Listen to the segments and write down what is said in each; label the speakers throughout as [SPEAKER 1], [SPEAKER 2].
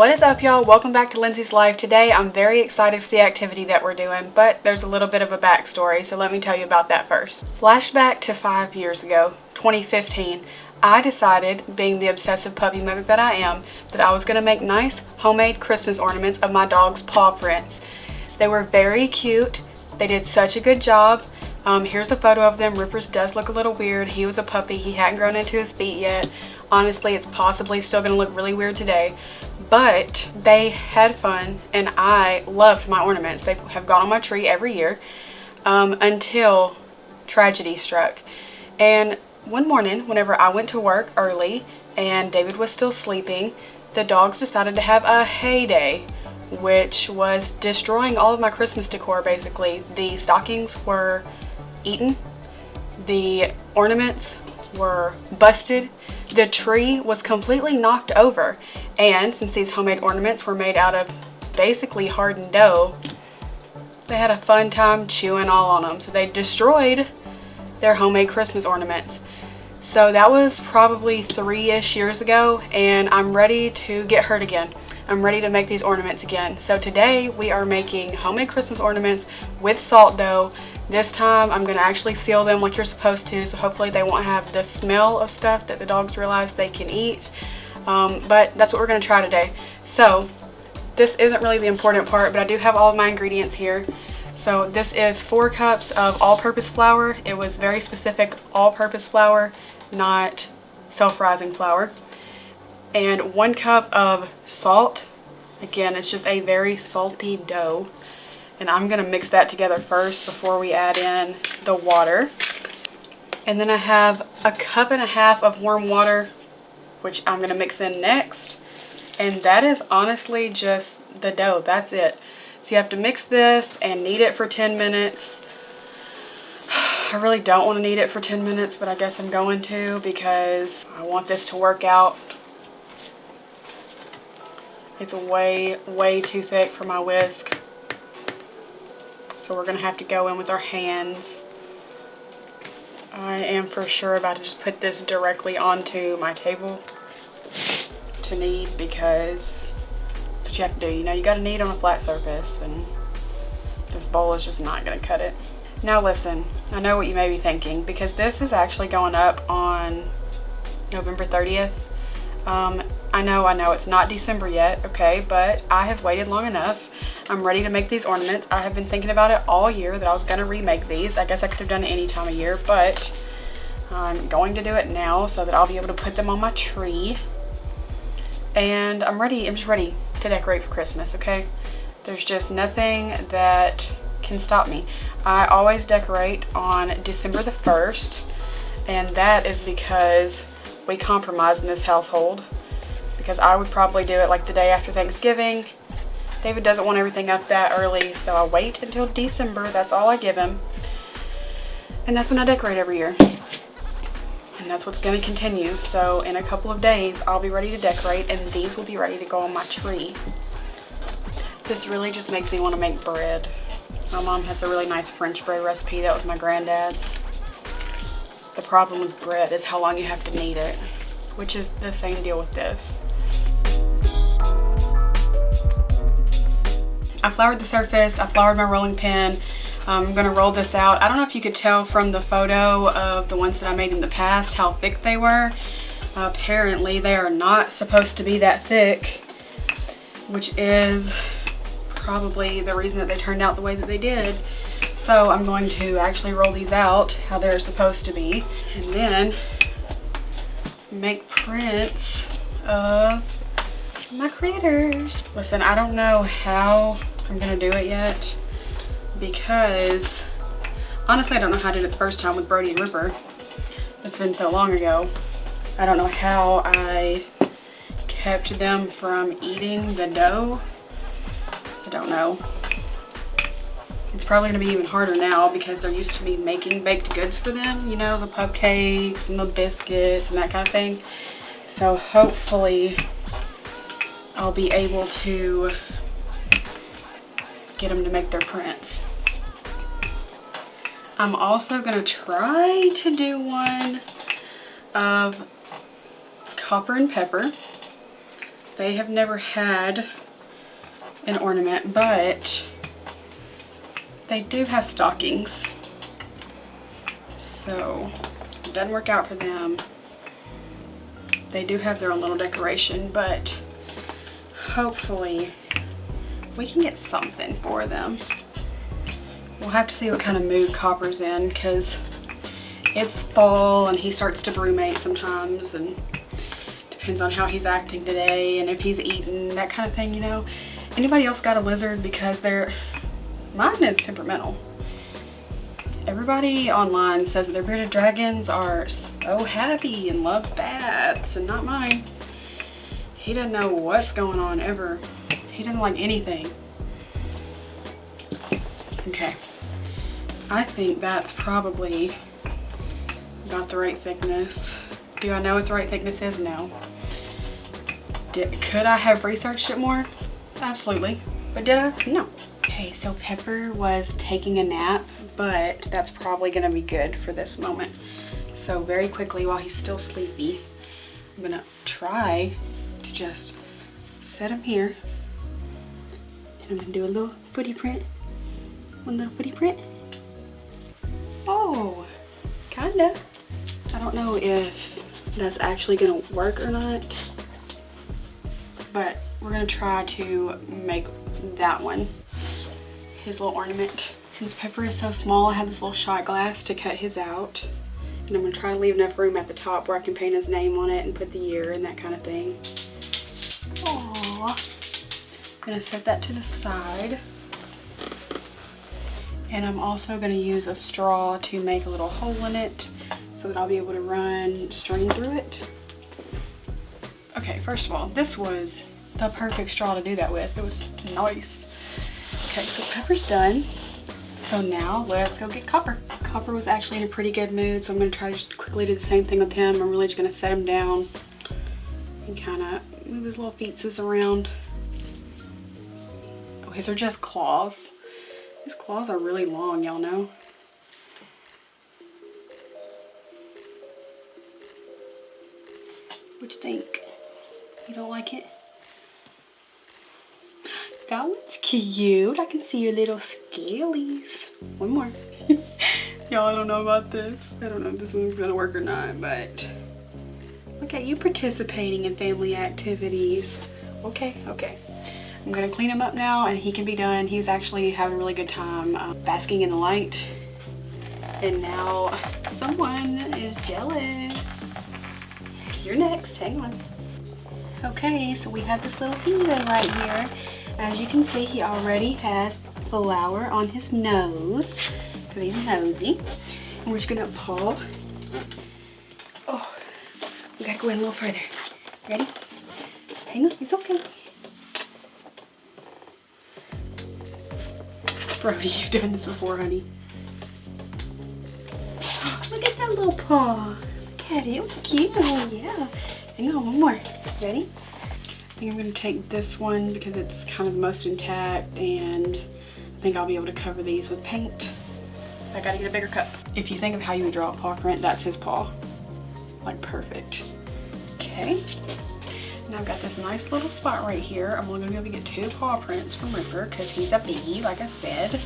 [SPEAKER 1] What is up, y'all? Welcome back to Lindsay's Life. Today I'm very excited for the activity that we're doing, but there's a little bit of a backstory, so let me tell you about that first. Flashback to 5 years ago, 2015. I decided, being the obsessive puppy mother that I am, that I was going to make nice homemade Christmas ornaments of my dog's paw prints. They were very cute. They did such a good job. Here's a photo of them. Ripper's does look a little weird. He was a puppy. He hadn't grown into his feet yet. Honestly, it's possibly still going to look really weird today. But they had fun, and I loved my ornaments. They have gone on my tree every year until tragedy struck. And one morning, whenever I went to work early and David was still sleeping, the dogs decided to have a heyday, which was destroying all of my Christmas decor, basically. The stockings were eaten, the ornaments were busted, the tree was completely knocked over, and since these homemade ornaments were made out of basically hardened dough, they had a fun time chewing all on them. So they destroyed their homemade Christmas ornaments. So that was probably 3-ish years ago, and I'm ready to get hurt again. I'm ready to make these ornaments again. So today we are making homemade Christmas ornaments with salt dough. This time I'm going to actually seal them like you're supposed to, so hopefully they won't have the smell of stuff that the dogs realize they can eat. But that's what we're going to try today. So this isn't really the important part, but I do have all of my ingredients here. So this is 4 cups of all-purpose flour. It was very specific all-purpose flour, not self-rising flour. And 1 cup of salt. Again, it's just a very salty dough. And I'm going to mix that together first before we add in the water. And then I have 1.5 cups of warm water, which I'm going to mix in next. And that is honestly just the dough. That's it. So you have to mix this and knead it for 10 minutes. I really don't want to knead it for 10 minutes, but I guess I'm going to because I want this to work out. It's way, way too thick for my whisk. So we're going to have to go in with our hands. I am for sure about to just put this directly onto my table to knead because that's what you have to do. You know, you got to knead on a flat surface, and this bowl is just not going to cut it. Now listen, I know what you may be thinking, because this is actually going up on November 30th. I know it's not December yet, okay, but I have waited long enough. I'm ready to make these ornaments. I have been thinking about it all year that I was going to remake these. I guess I could have done it any time of year, but I'm going to do it now so that I'll be able to put them on my tree. And I'm ready. I'm just ready to decorate for Christmas, okay? There's just nothing that can stop me. I always decorate on December the 1st, and that is because we compromise in this household. Because I would probably do it like the day after Thanksgiving. David doesn't want everything up that early, so I wait until December. That's all I give him. And that's when I decorate every year. And that's what's going to continue. So in a couple of days, I'll be ready to decorate, and these will be ready to go on my tree. This really just makes me want to make bread. My mom has a really nice French bread recipe. That was my granddad's. The problem with bread is how long you have to knead it, which is the same deal with this. I floured the surface, I floured my rolling pin. I'm going to roll this out. I don't know if you could tell from the photo of the ones that I made in the past how thick they were. Apparently they are not supposed to be that thick, which is probably the reason that they turned out the way that they did. So I'm going to actually roll these out how they're supposed to be, and then make prints of my critters. Listen, I don't know how I'm gonna do it yet, because honestly I don't know how I did it the first time with Brody and Ripper. It's been so long ago. I don't know how I kept them from eating the dough. I don't know. It's probably gonna be even harder now because they're used to me making baked goods for them, you know, the cupcakes and the biscuits and that kind of thing. So hopefully I'll be able to get them to make their prints. I'm also going to try to do one of copper and pepper. They have never had an ornament, but they do have stockings. So it doesn't work out for them. They do have their own little decoration, but hopefully we can get something for them. We'll have to see what kind of mood Copper's in, because it's fall and he starts to brumate sometimes, and depends on how he's acting today and if he's eaten, that kind of thing, you know. Anybody else got a lizard? Because mine is temperamental. Everybody online says that their bearded dragons are so happy and love baths, and not mine. He doesn't know what's going on ever. He doesn't like anything. Okay, I think that's probably about the right thickness. Do I know what the right thickness is? No. Could I have researched it more? Absolutely. But did I? No. Okay, so Pepper was taking a nap, but that's probably gonna be good for this moment. So very quickly, while he's still sleepy, I'm gonna try to just set him here. And I'm gonna do a little footy print. One little footy print. Oh, kinda. I don't know if that's actually gonna work or not, but we're gonna try to make that one his little ornament. Since Pepper is so small, I have this little shot glass to cut his out. And I'm gonna try to leave enough room at the top where I can paint his name on it and put the year and that kind of thing. Aww. I'm gonna set that to the side. And I'm also gonna use a straw to make a little hole in it so that I'll be able to run string through it. Okay, first of all, this was the perfect straw to do that with. It was nice. Okay, so Pepper's done. So now let's go get Copper. Copper was actually in a pretty good mood, so I'm gonna try to just quickly do the same thing with him. I'm really just gonna set him down and kind of move his little feetses around. Oh, his are just claws. His claws are really long, y'all know. What you think? You don't like it? That one's cute. I can see your little scalies. One more. Y'all, I don't know about this. I don't know if this one's gonna work or not, but look at you participating in family activities. Okay, okay. I'm gonna clean him up now and he can be done. He was actually having a really good time basking in the light. And now someone is jealous. You're next, hang on. Okay, so we have this little heathen right here. As you can see, he already has flour on his nose, because he's nosy. And we're just gonna paw. Oh, we gotta go in a little further. Ready? Hang on, it's okay. Brody, you've done this before, honey. Look at that little paw. Look at it, it was cute. Yeah. Hang on, one more. Ready? I think I'm going to take this one because it's kind of the most intact, and I think I'll be able to cover these with paint. I gotta get a bigger cup. If you think of how you would draw a paw print, that's his paw. Like perfect. Okay. And I've got this nice little spot right here. I'm only going to be able to get 2 paw prints from Ripper because he's a biggie, like I said.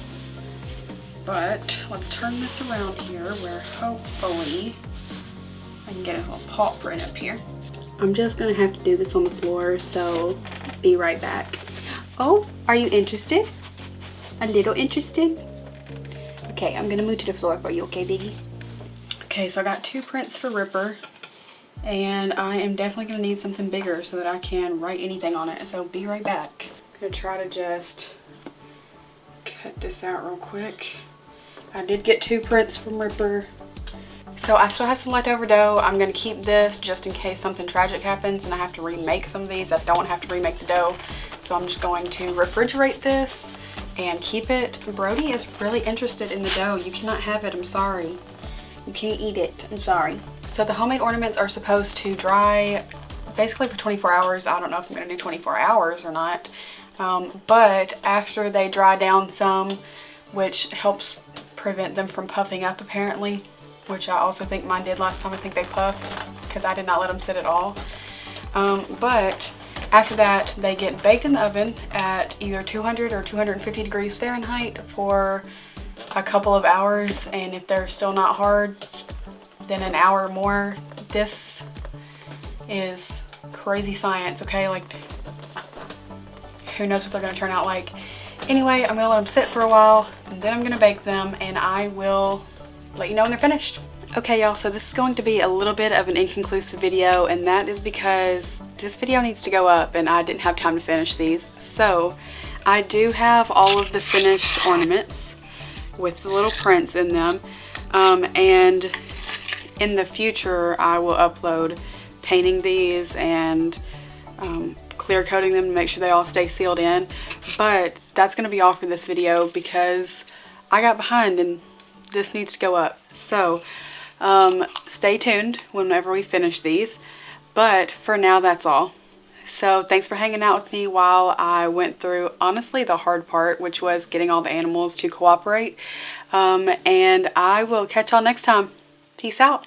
[SPEAKER 1] But let's turn this around here where hopefully I can get his little paw print up here. I'm just gonna have to do this on the floor, so be right back. Oh, are you interested? A little interested? Okay, I'm gonna move to the floor for you, okay, Biggie? Okay, so I got 2 prints for Ripper, and I am definitely gonna need something bigger so that I can write anything on it, so be right back. I'm gonna try to just cut this out real quick. I did get 2 prints from Ripper. So I still have some leftover dough. I'm going to keep this just in case something tragic happens and I have to remake some of these. I don't have to remake the dough. So I'm just going to refrigerate this and keep it. Brody is really interested in the dough. You cannot have it. I'm sorry. You can't eat it. I'm sorry. So the homemade ornaments are supposed to dry basically for 24 hours. I don't know if I'm going to do 24 hours or not. But after they dry down some, which helps prevent them from puffing up apparently, which I also think mine did last time. I think they puffed because I did not let them sit at all. But After that, they get baked in the oven at either 200 or 250 degrees Fahrenheit for a couple of hours, and if they're still not hard, then an hour or more. This is crazy science, okay? Like, who knows what they're gonna turn out like. Anyway, I'm gonna let them sit for a while, and then I'm gonna bake them, and I will let you know when they're finished. Okay, y'all, so this is going to be a little bit of an inconclusive video, and that is because this video needs to go up, and I didn't have time to finish these. So, I do have all of the finished ornaments with the little prints in them, and in the future, I will upload painting these and clear coating them to make sure they all stay sealed in. But that's going to be all for this video because I got behind and this needs to go up. So stay tuned whenever we finish these. But for now, that's all. So thanks for hanging out with me while I went through, honestly, the hard part, which was getting all the animals to cooperate. And I will catch y'all next time. Peace out.